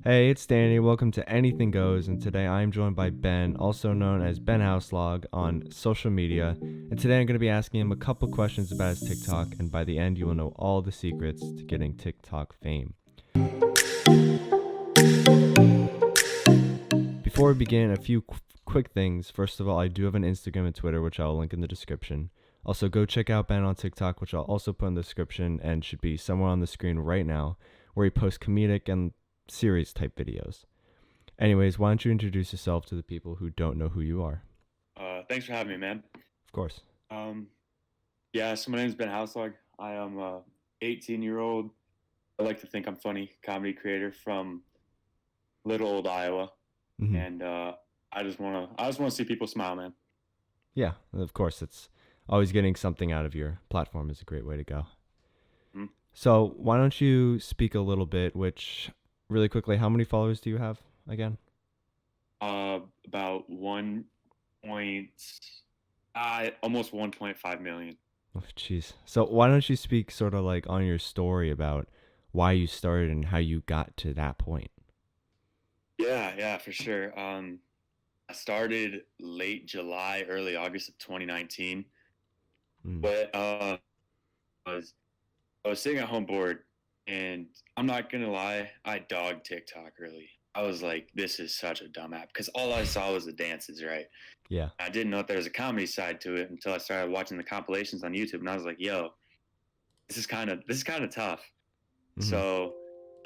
Hey, it's Danny. Welcome to Anything Goes, and today I am joined by Ben, also known as Ben Houselog, on social media. And today I'm going to be asking him a couple questions about his TikTok, and by the end, you will know all the secrets to getting TikTok fame. Before we begin, a few quick things. First of all, I do have an Instagram and Twitter, which I'll link in the description. Also, go check out Ben on TikTok, which I'll also put in the description and should be somewhere on the screen right now, where he posts comedic and series type videos. Anyways, why don't you introduce yourself to the people who don't know who you are? Thanks for having me, man. Of course. Um, yeah, so my name is Ben Houselog. I am a 18-year-old. I like to think I'm funny comedy creator from little old Iowa, Mm-hmm. and I just wanna see people smile, man. Yeah, of course. It's always getting something out of your platform is a great way to go. Mhm. So why don't you speak a little bit? Which, really quickly, how many followers do you have again? About point, almost 1.5 million. Oh, jeez. So why don't you speak sort of like on your story about why you started and how you got to that point? Yeah, for sure. I started late July, early August of 2019. Mm. But was I was sitting at home bored, and I'm not gonna lie, I dogged TikTok early. I was like, this is such a dumb app because all I saw was the dances, right? Yeah. I didn't know that there was a comedy side to it until I started watching the compilations on YouTube, and I was like, yo, this is kind of tough. Mm-hmm. So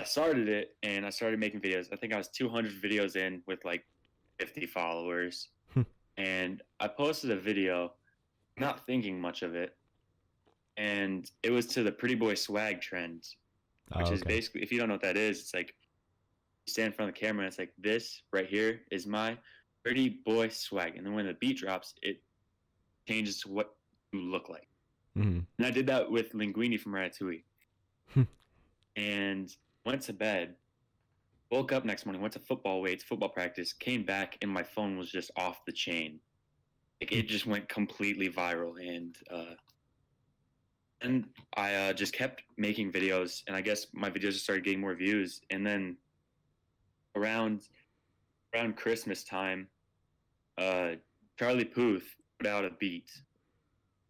I started it, and I started making videos. I think I was 200 videos in with like 50 followers, and I posted a video, not thinking much of it, and it was to the pretty boy swag trend, which Oh, is okay. basically, if you don't know what that is, it's like you stand in front of the camera and it's like, this right here is my pretty boy swag. And then when the beat drops, it changes to what you look like. Mm-hmm. And I did that with Linguini from Ratatouille. And went to bed, woke up next morning, went to football weights, football practice, came back, and my phone was just off the chain. Like it just went completely viral. And I just kept making videos, and I guess my videos just started getting more views. And then around Christmas time, uh, Charlie Puth put out a beat,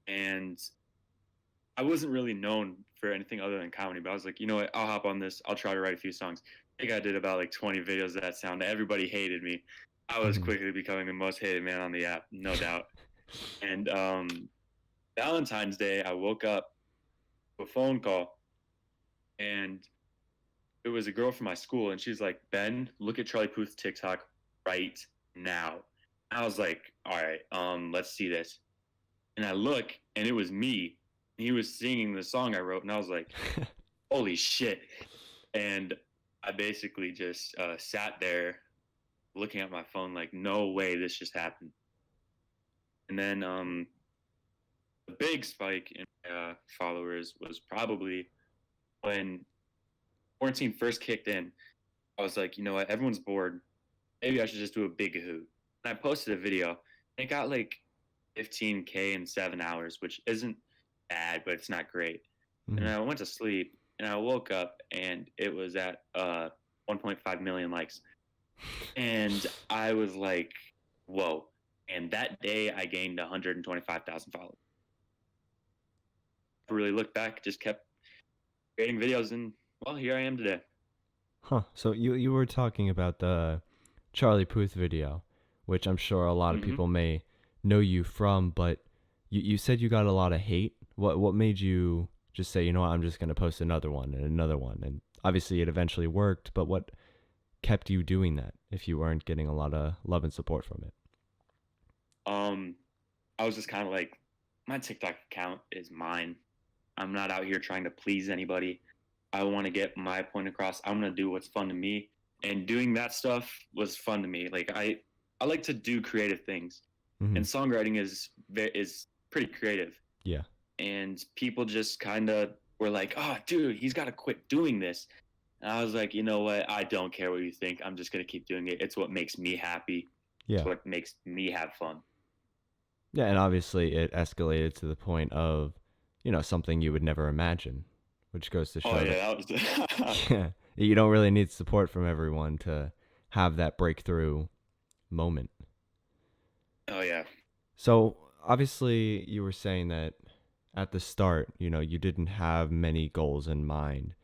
and I wasn't really known for anything other than comedy. But I was like, you know what? I'll hop on this. I'll try to write a few songs. I think I did about like 20 videos of that sound. Everybody hated me. I was Mm-hmm. quickly becoming the most hated man on the app, no doubt. And Valentine's Day, I woke up to a phone call, and it was a girl from my school, and she's like, Ben, look at Charlie Puth's TikTok right now. I was like, all right, let's see this. And I look, and it was me. He was singing the song I wrote, and I was like, holy shit. And I basically just sat there looking at my phone like, no way this just happened. And then the big spike in followers was probably when quarantine first kicked in. I was like, you know what? Everyone's bored. Maybe I should just do a big hoot. And I posted a video. And it got like 15K in 7 hours, which isn't bad, but it's not great. And Mm-hmm. I went to sleep, and I woke up, and it was at 1.5 million likes. And I was like, whoa. And that day I gained 125,000 followers. Really looked back, just kept creating videos, and well, here I am today. Huh. So you were talking about the Charlie Puth video, which I'm sure a lot of Mm-hmm. people may know you from, but you said you got a lot of hate. What made you just say, you know what, I'm just gonna post another one and another one? And obviously it eventually worked, but what kept you doing that if you weren't getting a lot of love and support from it? Um, I was just kind of like, my TikTok account is mine. I'm not out here trying to please anybody. I want to get my point across. I'm gonna do what's fun to me, and doing that stuff was fun to me. Like I like to do creative things, Mm-hmm. and songwriting is pretty creative. Yeah. And people just kind of were like, "Oh, dude, he's got to quit doing this." And I was like, "You know what? I don't care what you think. I'm just gonna keep doing it. It's what makes me happy. It's Yeah. what makes me have fun." Yeah, and obviously it escalated to the point of, something you would never imagine, which goes to Oh show that yeah, that was. yeah, You don't really need support from everyone to have that breakthrough moment. Oh yeah. So obviously, you were saying that at the start, you didn't have many goals in mind,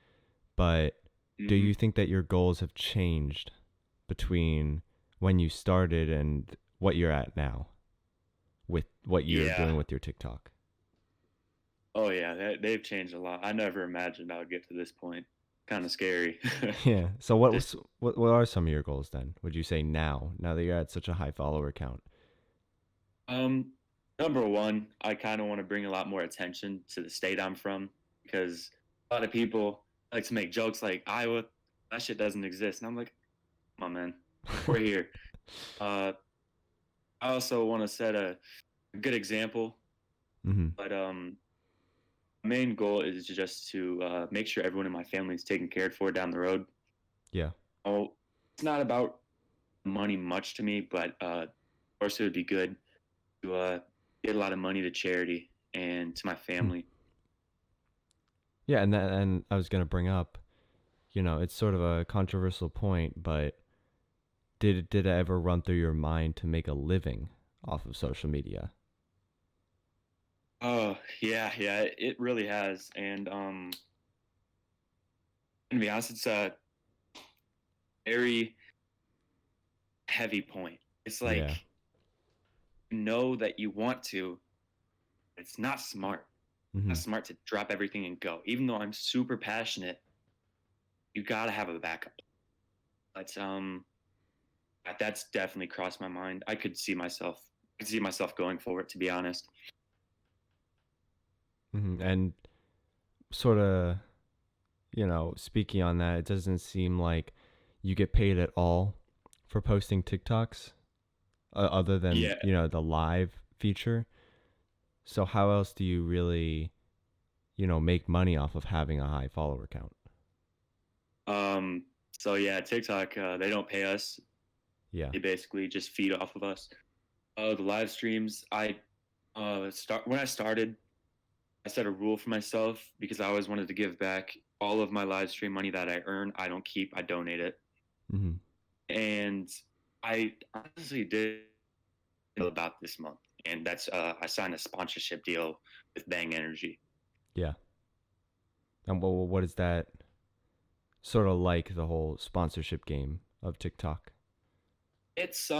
but do Hmm. you think that your goals have changed between when you started and what you're at now with what you're Yeah. doing with your TikTok? Oh yeah. They've changed a lot. I never imagined I would get to this point. Kind of scary. Yeah. So what Just was what are some of your goals then? Would you say now that you're at such a high follower count? um, number one, I kind of want to bring a lot more attention to the state I'm from because a lot of people like to make jokes like Iowa, that shit doesn't exist, and I'm like, come on, man, we're here. Uh, I also want to set a good example, Mm-hmm. but main goal is just to make sure everyone in my family is taken cared for down the road. Yeah. Oh, it's not about money much to me, but of course it would be good to get a lot of money to charity and to my Hmm. family. Yeah, and I was gonna bring up, it's sort of a controversial point, but did it ever run through your mind to make a living off of social media? Oh yeah, yeah, it really has. And to be honest, it's a very heavy point. It's Yeah. like you know that you want to, it's not smart. Mm-hmm. Not smart to drop everything and go. Even though I'm super passionate, you gotta have a backup. But that's definitely crossed my mind. I could see myself going for it. To be honest. Mm-hmm. And sort of, speaking on that, it doesn't seem like you get paid at all for posting TikToks, other than Yeah. the live feature. So how else do you really, make money off of having a high follower count? So yeah, TikTok, they don't pay us. Yeah. They basically just feed off of us. The live streams, I start when I started, I set a rule for myself because I always wanted to give back all of my live stream money that I earn. I don't keep, I donate it. Mm-hmm. And I honestly did about this month, and that's I signed a sponsorship deal with Bang Energy. Yeah. And what is that sort of like, the whole sponsorship game of TikTok? It's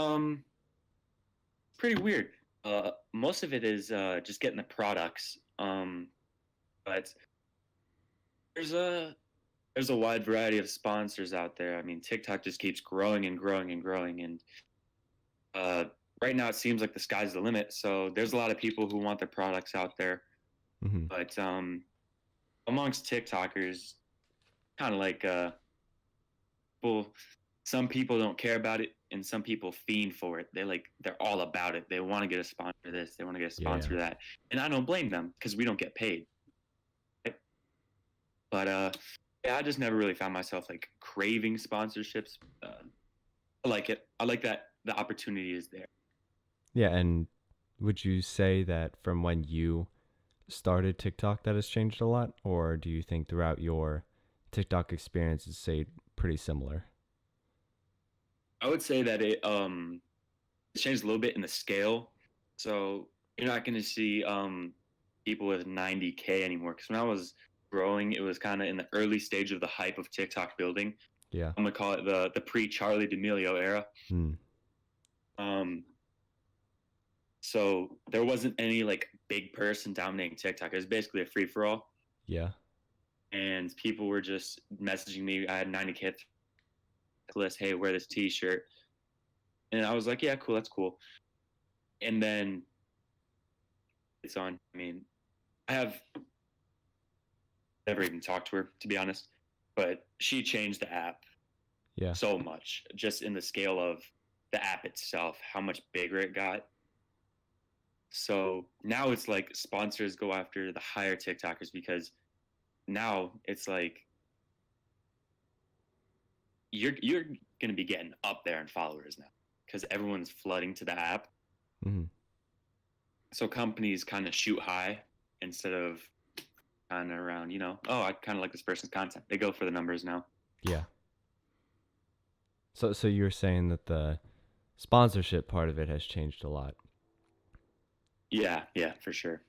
pretty weird. Most of it is just getting the products. But there's a there's a wide variety of sponsors out there. I mean, TikTok just keeps growing and growing and growing, and uh, right now it seems like the sky's the limit. So there's a lot of people who want their products out there, Mm-hmm. but amongst TikTokers, kind of like people, some people don't care about it, and some people fiend for it. They're all about it. They want to get a sponsor this, they want to get a Yeah. sponsor that, and I don't blame them because we don't get paid. But yeah, I just never really found myself like craving sponsorships. I like it. I like that the opportunity is there. Yeah. And would you say that from when you started TikTok that has changed a lot, or do you think throughout your TikTok experience it's stayed pretty similar? I would say that it's changed a little bit in the scale. So you're not going to see people with 90K anymore. Because when I was growing, it was kind of in the early stage of the hype of TikTok building. Yeah. I'm gonna call it the pre Charlie D'Amelio era. Hmm. Um, so there wasn't any like big person dominating TikTok. It was basically a free for all, Yeah. and people were just messaging me. I had 90K list. Hey, wear this T-shirt, and I was like, yeah, cool, that's cool. And then it's on. I mean, I have never even talked to her to be honest, but she changed the app Yeah. so much, just in the scale of the app itself, how much bigger it got. So now it's like sponsors go after the higher TikTokers because now it's like you're gonna be getting up there in followers now because everyone's flooding to the app. Hmm. So companies kind of shoot high instead of kind of around, oh, I kind of like this person's content. They go for the numbers now. Yeah. So you're saying that the sponsorship part of it has changed a lot. Yeah, for sure.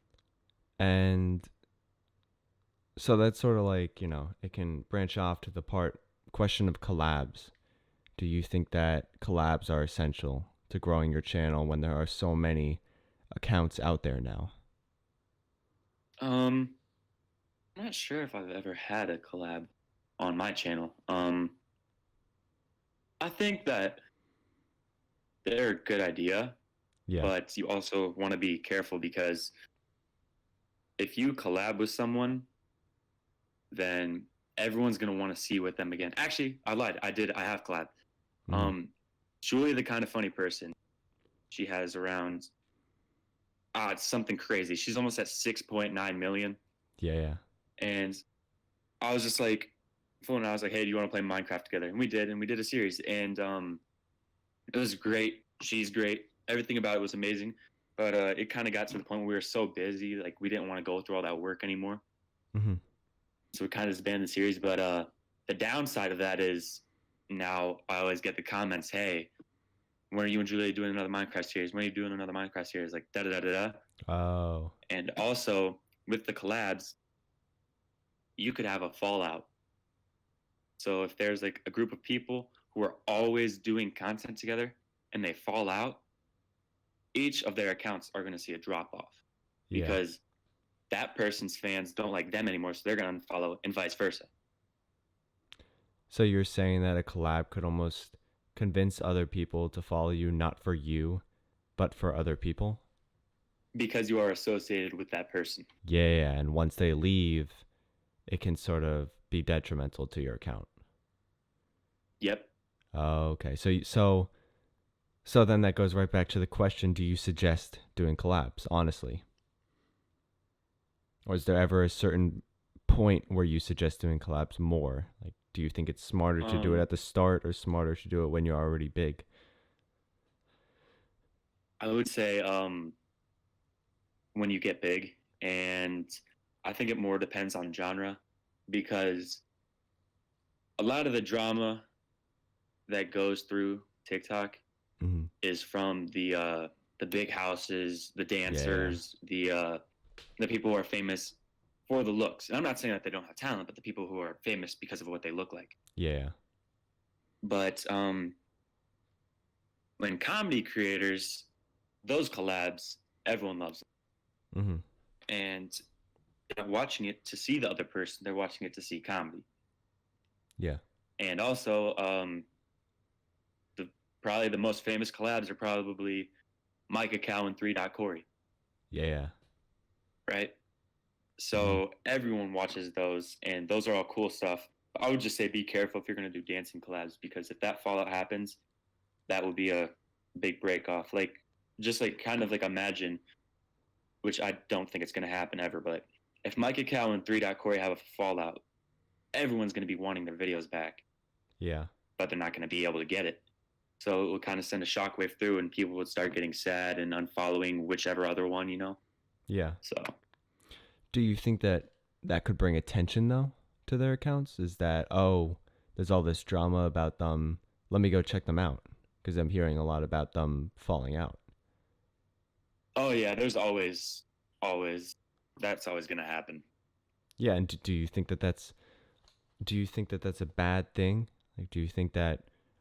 And so that's sort of like, it can branch off to the question of collabs. Do you think that collabs are essential to growing your channel when there are so many accounts out there now? Um, I'm not sure if I've ever had a collab on my channel. I think that they're a good idea, Yeah. but you also want to be careful because if you collab with someone, then everyone's gonna want to see with them again. Actually, I lied. I have collab. Hmm. Um, Julie, the kind of funny person, she has around it's something crazy. She's almost at 6.9 million. Yeah, yeah. And I was just like, I was like, hey, do you want to play Minecraft together? And we did a series, and it was great. She's great. Everything about it was amazing. But it kind of got to the point where we were so busy, like we didn't want to go through all that work anymore. Hmm. So we kind of disbanded the series. But the downside of that is now I always get the comments, hey, when are you and Julia doing another Minecraft series? When are you doing another Minecraft series? Like da da da da da. Oh, And also with the collabs, you could have a fallout. So if there's like a group of people who are always doing content together and they fall out, each of their accounts are going to see a drop off yeah. because that person's fans don't like them anymore. So they're going to unfollow and vice versa So you're saying that a collab could almost convince other people to follow you, not for you, but for other people? because you are associated with that person. Yeah, yeah. And once they leave, it can sort of be detrimental to your account. Yep. Oh, okay. So then that goes right back to the question, do you suggest doing collabs, honestly? Or is there ever a certain point where you suggest doing collabs more? Like, do you think it's smarter to do it Um, at the start or smarter to do it when you're already big? I would say when you get big, and I think it more depends on genre because a lot of the drama that goes through TikTok Hmm. is from the big houses, the Yeah, dancers, the people who are famous for the looks. And I'm not saying that they don't have talent, but the people who are famous because of what they look like. yeah, But when comedy creators, those collabs, everyone loves them, yeah. Hmm. and they're watching it to see the other person. They're watching it to see comedy, Yeah, and also the probably the most famous collabs are probably Micah Cow and 3 Corey, yeah. right? Hmm. So everyone watches those, and those are all cool stuff. I would just say be careful if you're going to do dancing collabs because if that fallout happens, that would be a big break off. Like just like kind of like imagine, which I don't think it's going to happen ever, but if Micah Cow and 3 Corey have a fallout, everyone's going to be wanting their videos back, Yeah, but they're not going to be able to get it. So it will kind of send a shockwave through, and people would start getting sad and unfollowing whichever other one, you know. yeah. So Do you think that that could bring attention though to their accounts? Is that, oh, there's all this drama about them. Let me go check them out because I'm hearing a lot about them falling out. oh yeah, there's always that's always going to happen. Yeah, and do you think that that's a bad thing? Like, do you think that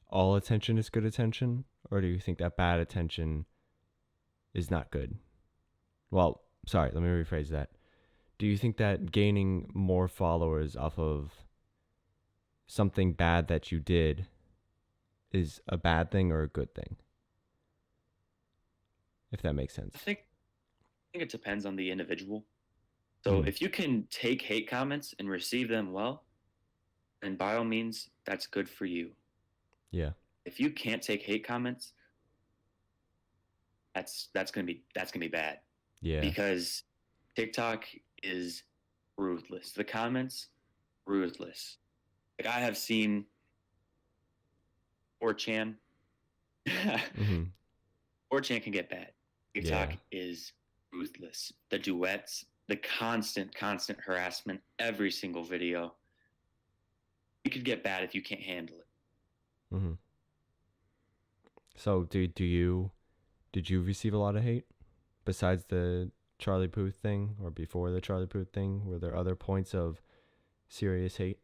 all attention is good attention, or do you think that bad attention is not good? Well, sorry, let me rephrase that. Do you think that gaining more followers off of something bad that you did is a bad thing or a good thing? If that makes I sense. think it depends on the individual. So Mm, if you can take hate comments and receive them well, then by all means, that's good for you. yeah, If you can't take hate comments, that's gonna be bad yeah. because TikTok is ruthless. The comments, ruthless. Like I have seen 4chan. Mm-hmm. 4chan can get bad. TikTok Yeah, is ruthless. The duets, the constant harassment, every single video. it could get bad if you can't handle it. Mm-hmm. So did you receive a lot of hate besides the Charlie Puth thing or before the Charlie Puth thing? Were there other points of serious hate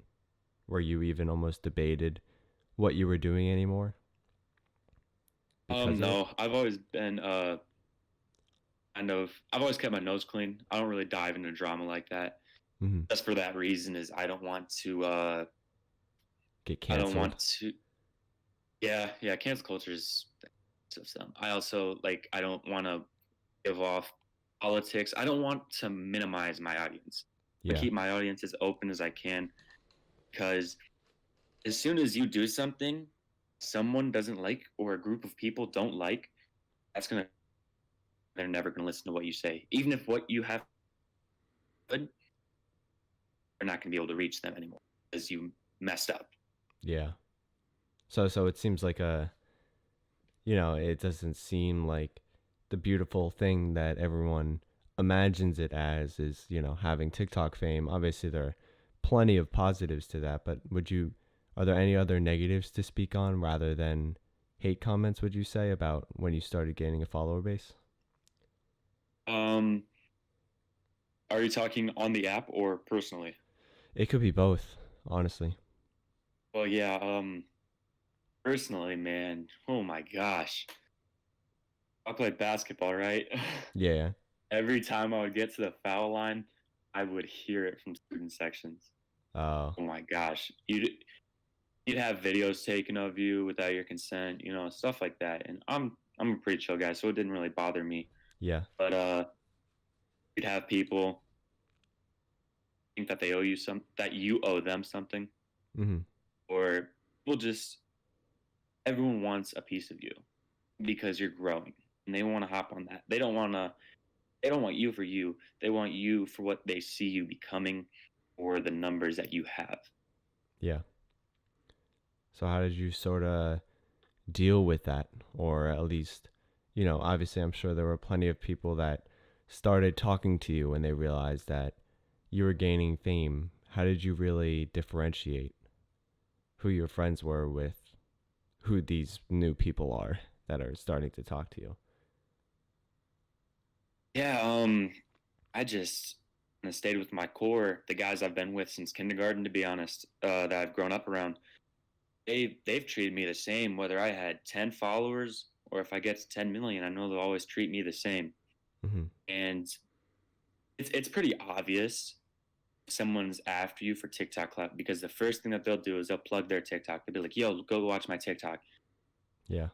where you even almost debated what you were doing anymore because of it? No, I've always been I've always kept my nose clean. I don't really dive into drama like that. Mm-hmm. Just for that reason is I don't want to Get I don't canceled. want to yeah, cancel culture is some. I also like I don't want to give off politics. I don't want to minimize my audience. I Yeah. keep my audience as open as I can because as soon as you do something someone doesn't like or a group of people don't like, that's gonna they're never gonna listen to what you say. Even if what you have good, they're not gonna be able to reach them anymore because you messed up. Yeah. So it seems like it doesn't seem like the beautiful thing that everyone imagines it as is, having TikTok fame. Obviously, there are plenty of positives to that, but are there any other negatives to speak on rather than hate comments, would you say, about when you started gaining a follower base? Um, are you talking on the app or personally? It could be both, honestly. Well, yeah. Personally, man. Oh my gosh, I played basketball, right? Yeah. Every time I would get to the foul line, I would hear it from student sections. Oh, Oh my gosh, you'd have videos taken of you without your consent, stuff like that. And I'm a pretty chill guy, so it didn't really bother me. yeah. But you'd have people think that they owe you that you owe them something, Mhm. or people just everyone wants a piece of you because you're growing, and they want to hop on that. They don't want to. They don't want you for you. They want you for what they see you becoming, or the numbers that you have. Yeah. So how did you sort of deal with that, or at least, obviously I'm sure there were plenty of people that started talking to you when they realized that you were gaining fame. How did you really differentiate who your friends were with who these new people are that are starting to talk to you? Yeah, I just stayed with my core, the guys I've been with since kindergarten, to be honest, that I've grown up around. They've treated me the same, whether I had 10 followers or if I get to 10 million. I know they'll always treat me the same, Hmm. and it's pretty obvious if someone's after you for TikTok clout because the first thing that they'll do is they'll plug their TikTok. They'll be like, "Yo, go watch my TikTok." Yeah.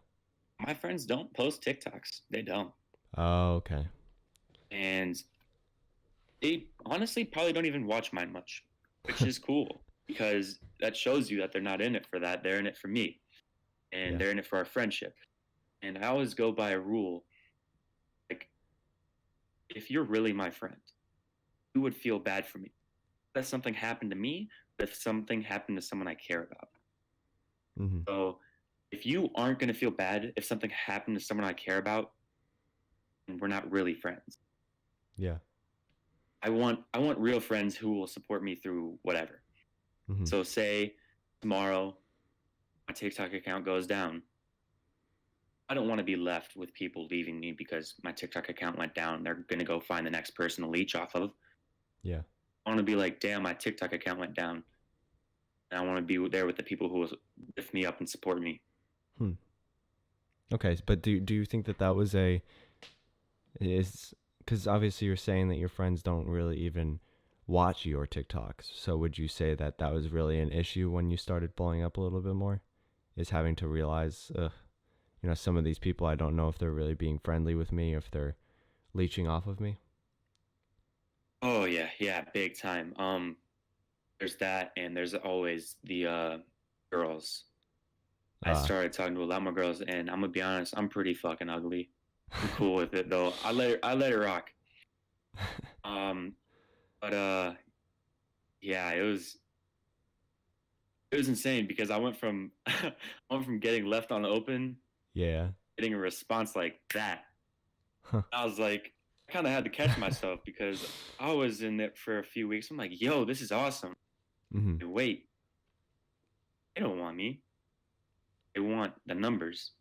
My friends don't post TikToks. They don't, Oh, okay. and they honestly probably don't even watch mine much, which is cool because that shows you that they're not in it for that. They're in it for me, and Yeah. they're in it for our friendship. And I always go by a rule like, if you're really my friend, you would feel bad for me. If something happened to me, if something happened to someone I care about. Hmm. So if you aren't going to feel bad if something happened to someone I care about, and we're not really friends. Yeah. I want real friends who will support me through whatever. Hmm. So say tomorrow my TikTok account goes down. I don't want to be left with people leaving me because my TikTok account went down. They're going to go find the next person to leech off of. Yeah. I want to be like, damn, my TikTok account went down. And I want to be there with the people who will lift me up and support me. Hmm. Okay, but do you think that was a is because obviously you're saying that your friends don't really even watch your TikToks. So would you say that was really an issue when you started blowing up a little bit more? Is having to realize, some of these people, I don't know if they're really being friendly with me, if they're leeching off of me. Oh yeah, big time. There's that, and there's always the girls. I Uh, started talking to a lot more girls, and I'm gonna be honest, I'm pretty fucking ugly. I'm cool with it though. I let it rock. Um, but yeah, it was insane because I went from I went from getting left on open, yeah. getting a response like that. Huh. I was like, I kind of had to catch myself because I was in it for a few weeks. I'm like, yo, this is awesome. Hmm. Wait, They don't want me. They want the numbers.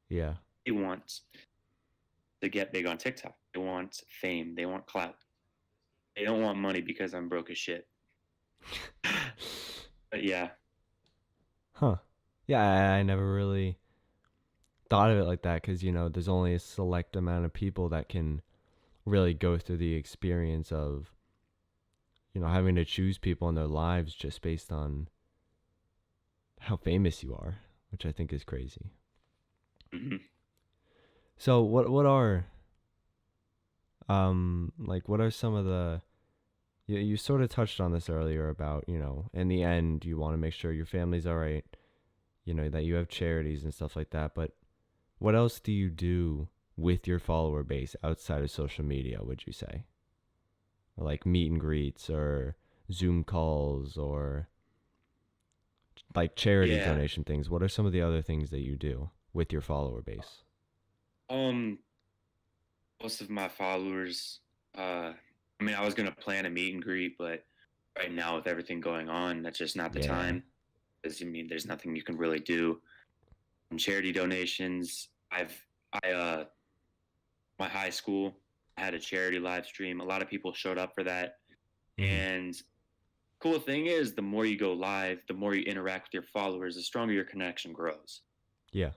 Yeah. They want to get big on TikTok. They want fame. They want clout. They don't want money because I'm broke as shit. But yeah, Huh. Yeah, I never really thought of it like that because, there's only a select amount of people that can really go through the experience of, having to choose people in their lives just based on how famous you are, which I think is crazy. hmm So what are like what are some of the you sort of touched on this earlier about, in the end you want to make sure your family's all right, that you have charities and stuff like that, but what else do you do with your follower base outside of social media, would you say? Or like meet and greets or Zoom calls or like charity yeah. donation things. What are some of the other things that you do with your follower base? Um, most of my followers, I mean, I was gonna plan a meet and greet, but right now with everything going on, that's just not the Yeah. time. Because I mean, there's nothing you can really do. And charity donations, I my high school had a charity live stream. A lot of people showed up for that. Mhm. And cool thing is, the more you go live, the more you interact with your followers, the stronger your connection grows. Yeah.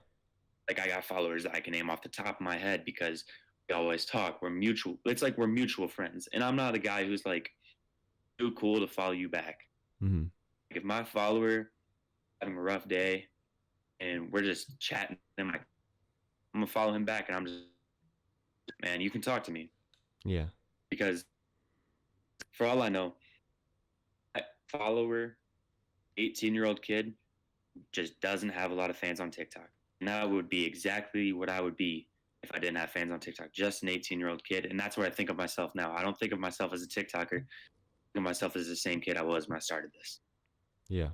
Like I got followers that I can name off the top of my head because we always talk. We're mutual. It's like we're mutual friends. And I'm not a guy who's like too cool to follow you back. Mhm. Like if my follower having a rough day and we're just chatting, I'm gonna follow him back and I'm just, man, you can talk to me Yeah. because for all I know, that follower, 18-year-old kid just doesn't have a lot of fans on TikTok. And that would be exactly what I would be if I didn't have fans on TikTok. Just an 18-year-old kid. And that's where I think of myself now. I don't think of myself as a TikToker. I think of myself as the same kid I was when I started this. Yeah.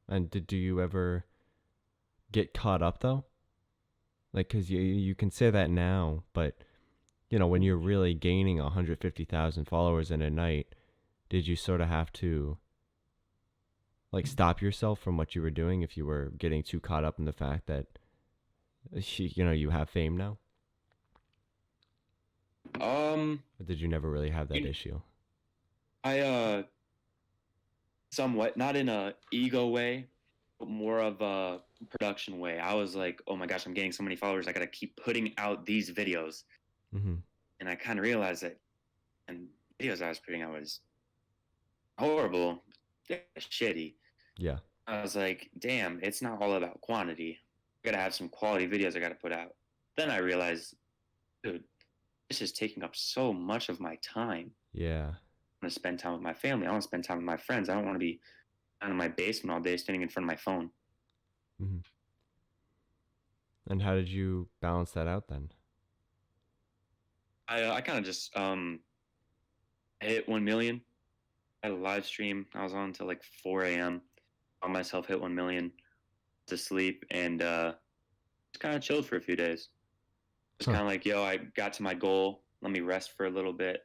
And do you ever get caught up though? Like, cause you can say that now, but when you're really gaining 150,000 followers in a night, did you sort of have to like stop yourself from what you were doing if you were getting too caught up in the fact that you have fame now? Um, Or did you never really have that you, issue? I somewhat not in a ego way, but more of a production way. I was like, oh my gosh, I'm getting so many followers. I gotta keep putting out these videos, Mhm. and I kind of realized that, and videos I was putting out was horrible, shitty. Yeah. I was like, damn, it's not all about quantity. I gotta have some quality videos I gotta put out. Then I realized, dude, this is taking up so much of my time. Yeah. I want to spend time with my family. I want to spend time with my friends. I don't want to be down in my basement all day standing in front of my phone. Mhm. And how did you balance that out then? I kind of just hit 1 million. I had a live stream. I was on until like 4 a.m. Found myself hit 1 million to sleep and just kind of chilled for a few days. Just Huh. kind of like, yo, I got to my goal. Let me rest for a little bit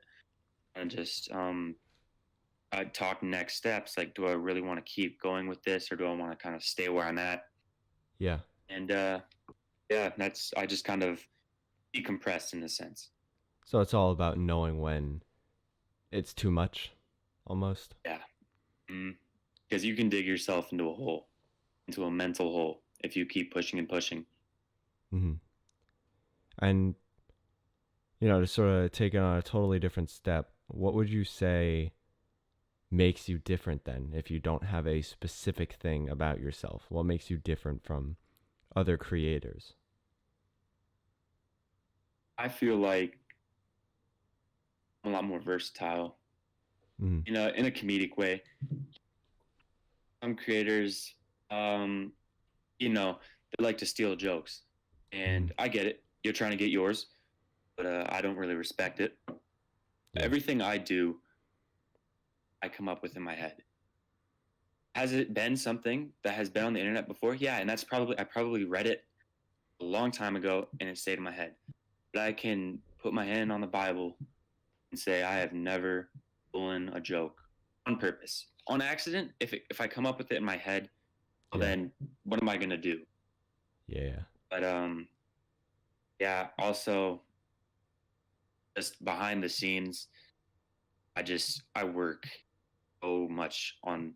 and just I talk next steps. Like, do I really want to keep going with this or do I want to kind of stay where I'm at? Yeah. And yeah, that's I just kind of decompressed in a sense. So it's all about knowing when it's too much, almost. Yeah, because you can dig yourself into a hole, into a mental hole, if you keep pushing and pushing. Mhm. And to sort of take it on a totally different step, what would you say makes you different then if you don't have a specific thing about yourself? What makes you different from other creators? I feel like I'm a lot more versatile, Mhm. in a comedic way. Some creators, um, they like to steal jokes, Mhm. and I get it. You're trying to get yours, but I don't really respect it. Yeah. Everything I do, I come up with in my head. Has it been something that has been on the internet before? Yeah, and I probably read it a long time ago and it stayed in my head. But I can put my hand on the Bible and say I have never stolen a joke on purpose. On accident, if I come up with it in my head, Well, Yeah. then what am I gonna do? Yeah. But yeah. Also, just behind the scenes, I work so much on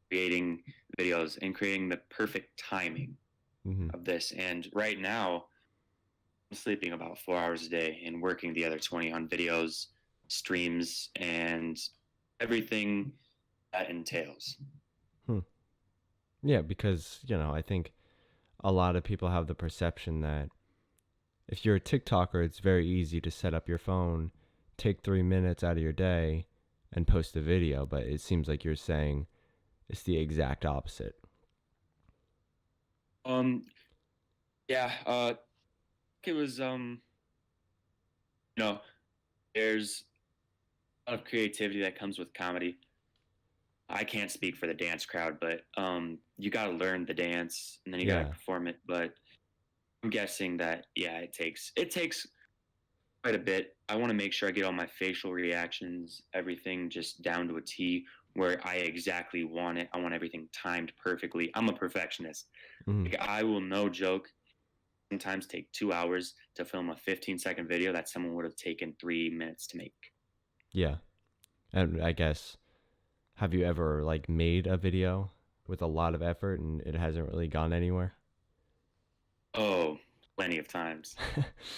creating videos and creating the perfect timing Mm-hmm. of this. And right now, I'm sleeping about 4 hours a day and working the other 20 on videos, streams, and everything that entails. Hmm. Yeah, because, I think a lot of people have the perception that if you're a TikToker, it's very easy to set up your phone, take 3 minutes out of your day, and post a video. But it seems like you're saying it's the exact opposite. Um, yeah, it was you know, there's a lot of creativity that comes with comedy. I can't speak for the dance crowd, but you got to learn the dance and then you got to Yeah. perform it. But I'm guessing that yeah, it takes quite a bit. I want to make sure I get all my facial reactions, everything just down to a T where I exactly want it. I want everything timed perfectly. I'm a perfectionist. Mm-hmm. Like I will no joke sometimes take 2 hours to film a 15-second video that someone would have taken 3 minutes to make. Yeah. And I guess, have you ever like made a video with a lot of effort and it hasn't really gone anywhere? Oh, plenty of times.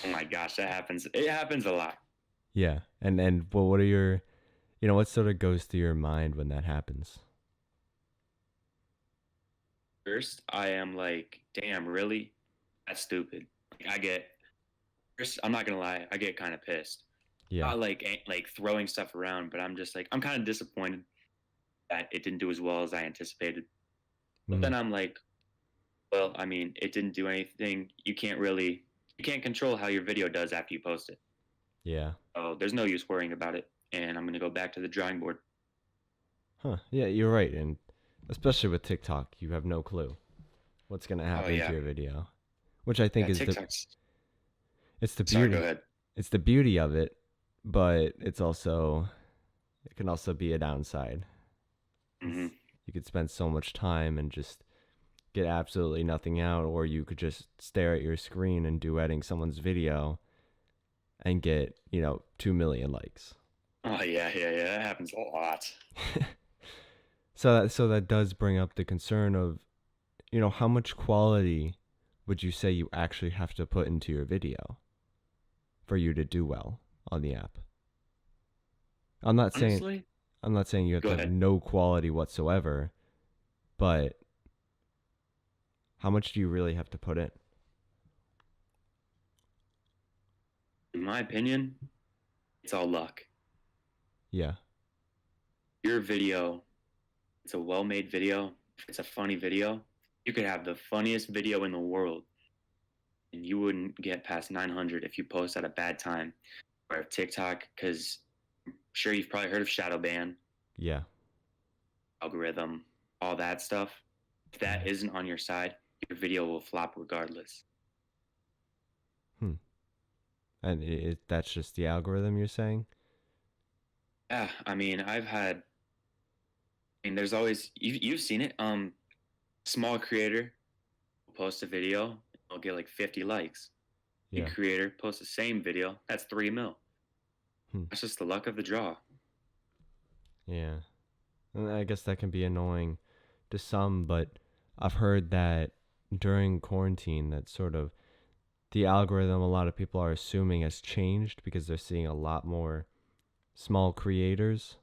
Oh my gosh, that happens. It happens a lot. Yeah. And well, what are your, what sort of goes through your mind when that happens? First, I am like, damn, really? That's stupid. I get first, I'm not gonna lie, I get kind of pissed. Yeah. Not like throwing stuff around, but I'm just like I'm kind of disappointed that it didn't do as well as I anticipated. But Mm-hmm. then I'm like, well, I mean, it didn't do anything. You can't control how your video does after you post it. Yeah. So there's no use worrying about it. And I'm gonna go back to the drawing board. Huh. Yeah, you're right. And especially with TikTok, you have no clue what's going to Oh happen to yeah, your video, which I think yeah. is TikTok's. it's the Sorry, go beauty. ahead. It's the beauty of it, but it can also be a downside. Hmm. You could spend so much time and just get absolutely nothing out, or you could just stare at your screen and duetting someone's video and get, 2 million likes. Oh yeah. That happens a lot. So that does bring up the concern of, how much quality would you say you actually have to put into your video for you to do well on the app? I'm not saying Honestly, I'm not saying you have go to have ahead. no quality whatsoever, but how much do you really have to put in? In my opinion, it's all luck. Yeah. Your video, it's a well-made video. If it's a funny video, you could have the funniest video in the world, and you wouldn't get past 900 if you post at a bad time or TikTok. Because sure, you've probably heard of shadow ban, Yeah. algorithm, all that stuff. If that Mhm. isn't on your side, your video will flop regardless. Hmm. And that's just the algorithm you're saying? Yeah, I mean, there's always you've seen it. Small creator will post a video, will get like 50 likes. Big Yeah. creator posts the same video, that's 3 mil. Hmm. That's just the luck of the draw. Yeah. And I guess that can be annoying to some, but I've heard that during quarantine that sort of the algorithm a lot of people are assuming has changed because they're seeing a lot more small creators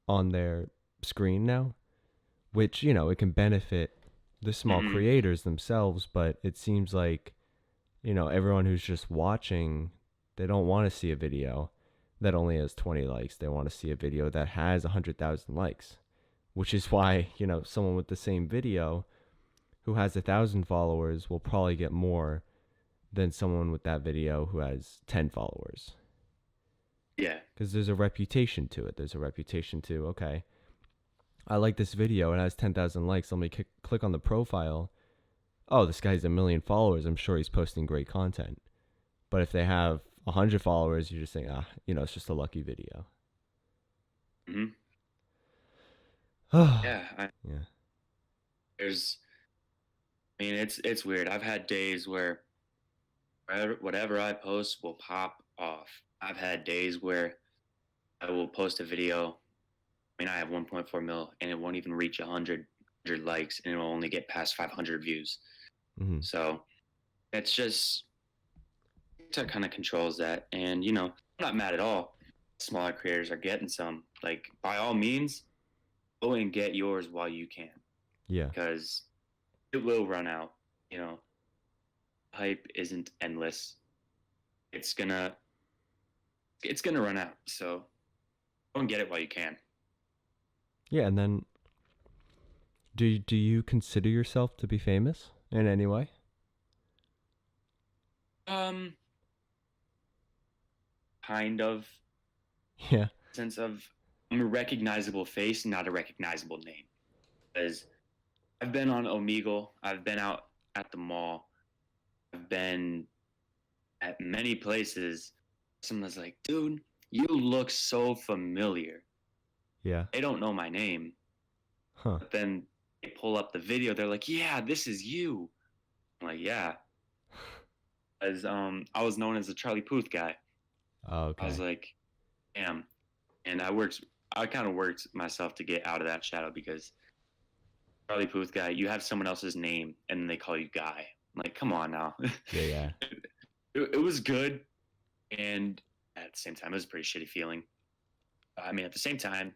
on their screen now, which, it can benefit the small Hmm. creators themselves, but it seems like, everyone who's just watching, they don't want to see a video that only has 20 likes. They want to see a video that has 100,000 likes, which is why, someone with the same video who has 1,000 followers will probably get more than someone with that video who has 10 followers. Yeah. Because there's a reputation to it. There's a reputation to, okay, I like this video. It has 10,000 likes. Let me click on the profile. Oh, this guy has 1 million followers. I'm sure he's posting great content. But if they have 100 followers, you're just saying, it's just a lucky video. Hmm. Oh, Yeah. yeah. There's I mean, it's weird. I've had days where whatever I post will pop off. I've had days where I will post a video. I mean, I have 1.4 mil, and it won't even reach 100 likes, and it will only get past 500 views. Hmm. So it's just TikTok kind of controls that, and I'm not mad at all. Smaller creators are getting some. Like, by all means, go and get yours while you can, Yeah. because it will run out. You know, hype isn't endless. It's gonna run out. So go and get it while you can. Yeah, and then do you consider yourself to be famous in any way? Um, kind of Yeah. sense of I'm a recognizable face, not a recognizable name. Because I've been on Omegle, I've been out at the mall, I've been at many places. Someone's like, dude, you look so familiar. Yeah. They don't know my name, Huh. but then they pull up the video, they're like, yeah, this is you. I'm like, yeah. As I was known as the Charlie Puth guy. Oh, I was okay. like, damn. And I kind of worked myself to get out of that shadow because Charlie Puth guy, you have someone else's name and then they call you guy. I'm like, come on now. Yeah, yeah. It was good. And at the same time, it was a pretty shitty feeling. I mean, at the same time,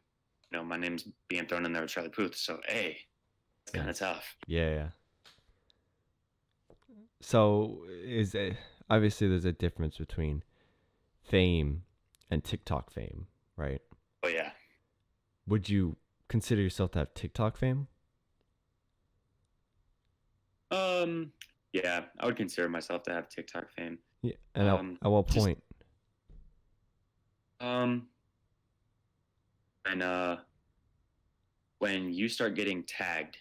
my name's being thrown in there with Charlie Puth. So, hey, it's kind of tough. Yeah, yeah. So obviously there's a difference between fame and TikTok fame, right? Oh, yeah. Would you consider yourself to have TikTok fame? Um, yeah, I would consider myself to have TikTok fame. Yeah. And at what Just, point? um, and, when you start getting tagged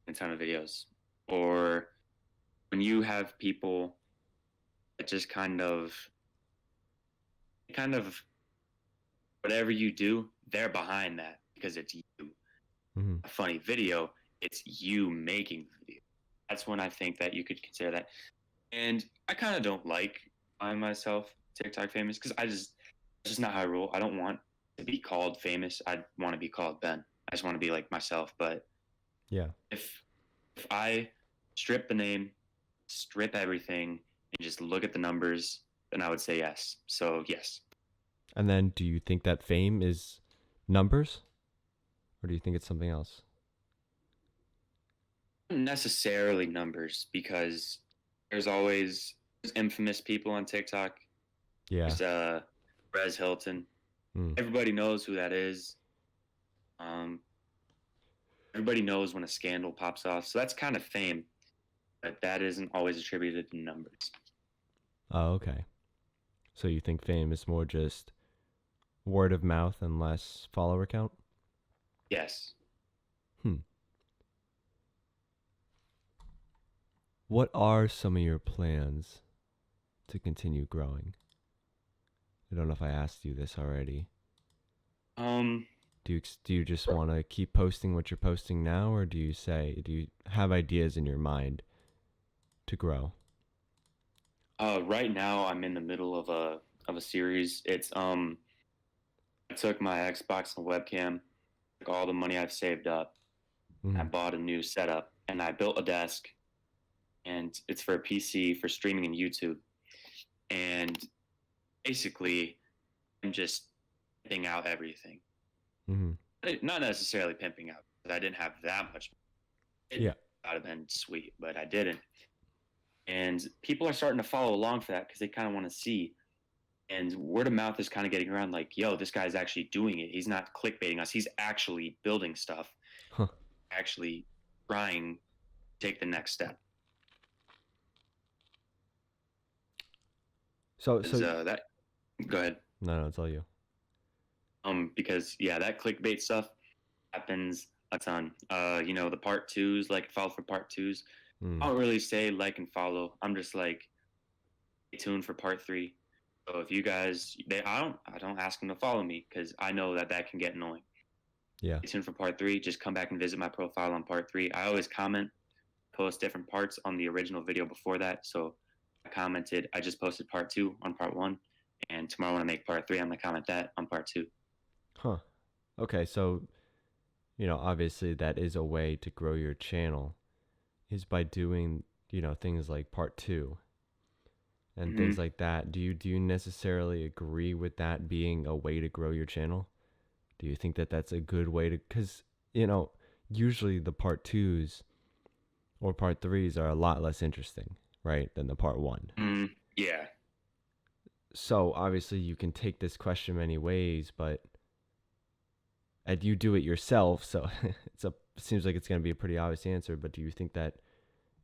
in a ton of videos, or when you have people that just kind of whatever you do, they're behind that because it's you. Hmm. A funny video, it's you making the video. That's when I think that you could consider that. And I kind of don't like calling myself TikTok famous because it's just not how I roll. I don't want to be called famous. I want to be called Ben. I just want to be like myself. But Yeah. if I strip the name, strip everything, and just look at the numbers, then I would say yes. So yes. And then do you think that fame is numbers or do you think it's something else? Not necessarily numbers because there's infamous people on TikTok. Yeah. There's Rez Hilton. Mm. Everybody knows who that is. Um, everybody knows when a scandal pops off. So that's kind of fame, but that isn't always attributed to numbers. Oh, okay. So you think fame is more just word of mouth and less follower count? Yes. Hmm. What are some of your plans to continue growing? I don't know if I asked you this already. Um, Do you just want to keep posting what you're posting now, or do you have ideas in your mind to grow? right now I'm in the middle of a series. It's I took my Xbox and webcam, took all the money I've saved up, I Mm. bought a new setup, and I built a desk, and it's for a PC for streaming and YouTube. And basically, I'm just pimping out everything. Mm-hmm. Not necessarily pimping out, because I didn't have that much. It Yeah. would have been sweet, but I didn't. And people are starting to follow along for that because they kind of want to see. And word of mouth is kind of getting around like, yo, this guy's actually doing it. He's not clickbaiting us. He's actually building stuff, Huh. actually trying to take the next step. So That go ahead. no, it's all you. Because yeah, that clickbait stuff happens a ton. The part twos, like follow for part twos. Mm. I don't really say like and follow. I'm just like, stay tuned for part three. So if you guys, I don't ask them to follow me because I know that can get annoying. Yeah. Stay tuned for part three. Just come back and visit my profile on part three. I always comment post different parts on the original video before that. So I commented, I just posted part 2 on part 1, and tomorrow when I make part 3, I'm gonna comment that on part 2. Huh. Okay, so obviously that is a way to grow your channel is by doing, things like part 2 and Hmm. things like that. Do you necessarily agree with that being a way to grow your channel? Do you think that that's a good way to cuz usually the part 2s or part 3s are a lot less interesting, right, than the part 1. Yeah. So obviously you can take this question many ways, but and you do it yourself, so seems like it's going to be a pretty obvious answer, but do you think that,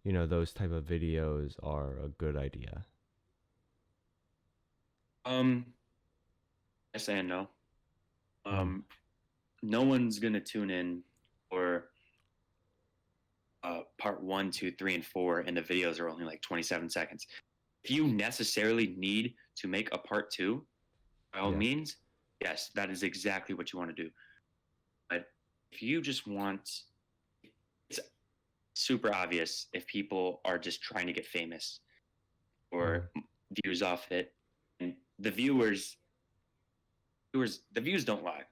those type of videos are a good idea? Um, yes and no. Mhm. Um, no one's gonna tune in for part 1, 2, 3, and 4, and the videos are only like 27 seconds. If you necessarily need to make a part 2, by all Yeah. means, yes, that is exactly what you want to do. But if you just want, it's super obvious if people are just trying to get famous Mhm. or views off it, and the viewers, the views don't lie.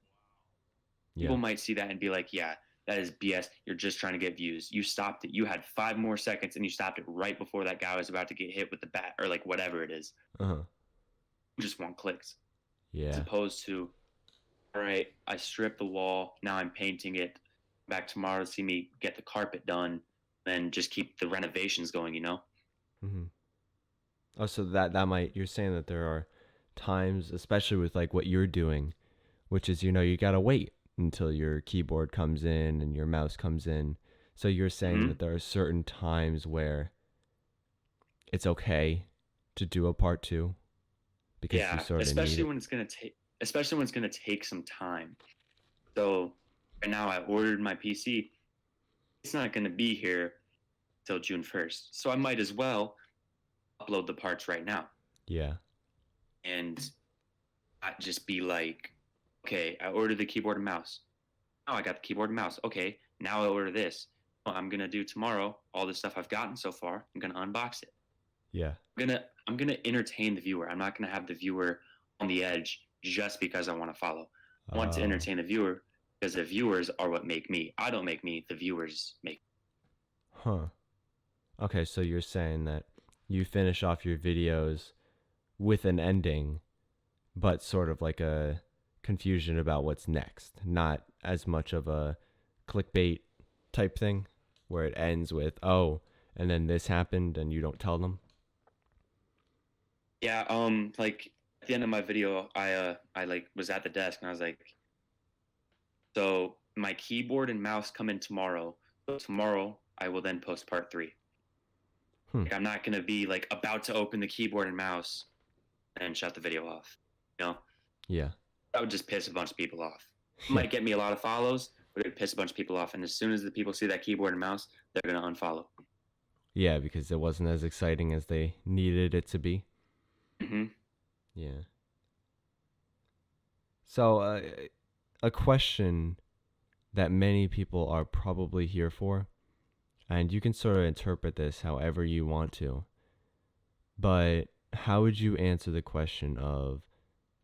People Yeah. might see that and be like, yeah, that is BS. You're just trying to get views. You stopped it. You had 5 more seconds and you stopped it right before that guy was about to get hit with the bat or like whatever it is. Uh-huh. You just want clicks. As Yeah. opposed to, all right, I stripped the wall. Now I'm painting it. Back tomorrow to see me get the carpet done. Then just keep the renovations going. Mhm. Oh, so that might you're saying that there are times, especially with like what you're doing, which is you got to wait until your keyboard comes in and your mouse comes in. So you're saying Hmm. that there are certain times where it's okay to do a part 2 because you Yeah, sort of need especially it. when it's gonna take some time. So right now I ordered my PC. It's not gonna be here till June 1st. So I might as well upload the parts right now Yeah. and not just be like, okay, I ordered the keyboard and mouse. Oh, I got the keyboard and mouse. Okay, now I order this. Well, I'm gonna do tomorrow all the stuff I've gotten so far. I'm gonna unbox it. Yeah. I'm gonna entertain the viewer. I'm not gonna have the viewer on the edge just because I want to follow. I want to Oh. entertain the viewer because the viewers are what make me. I don't make me. The viewers make. Huh. Okay, so you're saying that you finish off your videos with an ending, but sort of like a confusion about what's next, not as much of a clickbait type thing where it ends with, oh, and then this happened and you don't tell them. Yeah. Like at the end of my video, I like was at the desk and I was like, so my keyboard and mouse come in tomorrow. So tomorrow I will then post part 3. Hmm. Like I'm not gonna be like about to open the keyboard and mouse and shut the video off. You know, Yeah. that would just piss a bunch of people off. It Yeah. might get me a lot of follows, but it would piss a bunch of people off. And as soon as the people see that keyboard and mouse, they're gonna unfollow. Yeah, because it wasn't as exciting as they needed it to be. Hmm. Yeah. So, a question that many people are probably here for, and you can sort of interpret this however you want to, but how would you answer the question of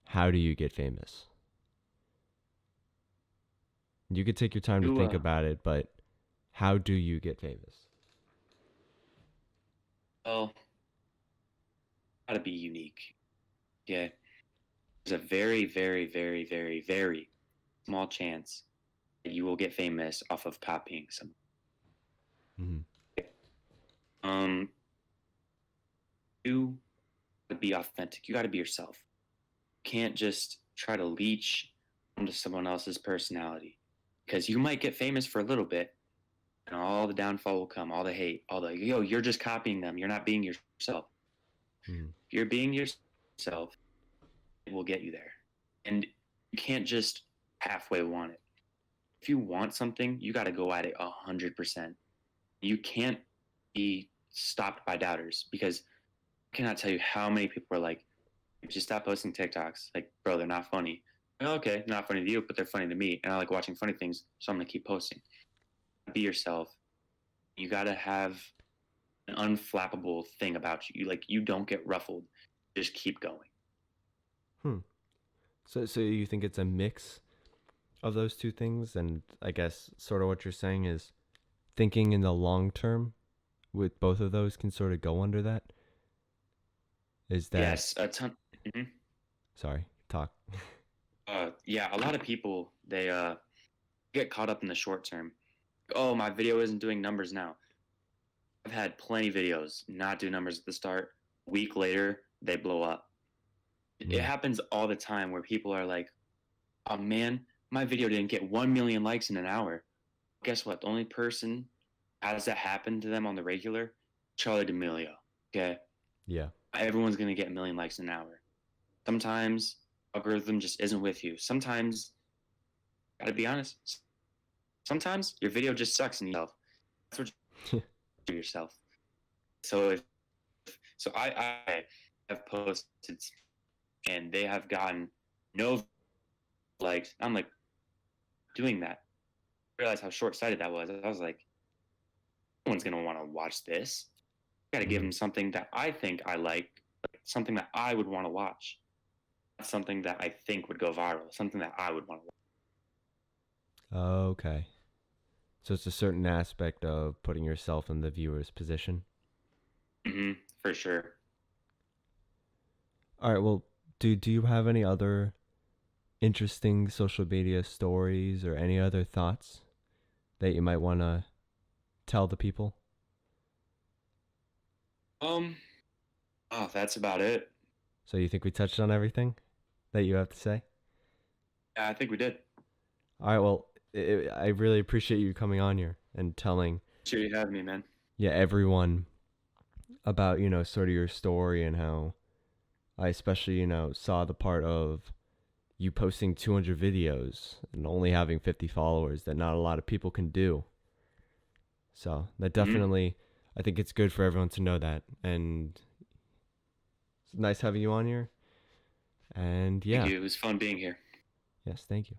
how do you get famous? You could take your time to You, think about it, but how do you get famous? well, gotta be unique. Okay, there's a very, very, very, very, very small chance that you will get famous off of copying some. Mm-hmm. Um, you gotta be authentic. You gotta be yourself. You can't just try to leech onto someone else's personality because you might get famous for a little bit, and all the downfall will come, all the hate, all the yo, you're just copying them. You're not being yourself. Mm-hmm. If you're being yourself, it will get you there. And you can't just halfway want it. If you want something, you got to go at it 100%. You can't be stopped by doubters because I cannot tell you how many people are like, just stop posting TikToks. Like, bro, they're not funny. Okay, not funny to you, but they're funny to me. And I like watching funny things, so I'm going to keep posting. Be yourself. You got to have an unflappable thing about you. You don't get ruffled. Just keep going. Hmm. So you think it's a mix of those two things, and I guess sort of what you're saying is thinking in the long term with both of those can sort of go under that. Is that Yes, a ton. Mhm. sorry, talk. Yeah, a lot of people they get caught up in the short term. Oh, my video isn't doing numbers now. I've had plenty of videos not do numbers at the start. A week later, they blow up. It Mm. happens all the time where people are like, "Oh man, my video didn't get 1 million likes in an hour." Guess what? The only person has that happen to them on the regular, Charlie D'Amelio. Okay, Yeah. everyone's gonna get 1 million likes in an hour. Sometimes algorithm just isn't with you. Sometimes, gotta be honest. Sometimes your video just sucks in yourself. That's what you do yourself. So if so, I have posted and they have gotten no likes. I'm like doing that. I realized how short sighted that was. I was like, no one's gonna want to watch this. I gotta give Mm. them something that I think I like something that I would want to watch, not something that I think would go viral, something that I would want to watch. Okay. So it's a certain aspect of putting yourself in the viewer's position. For sure. All right. Well, do you have any other interesting social media stories or any other thoughts that you might want to tell the people? Um, oh, that's about it. So you think we touched on everything that you have to say? Yeah, I think we did. All right. Well, I really appreciate you coming on here and telling, Sure you have me, man. yeah, everyone about, sort of your story and how I especially, saw the part of you posting 200 videos and only having 50 followers that not a lot of people can do. So that Mm-hmm. definitely, I think it's good for everyone to know that. And it's nice having you on here. And Thank yeah, you. It was fun being here. yes, thank you.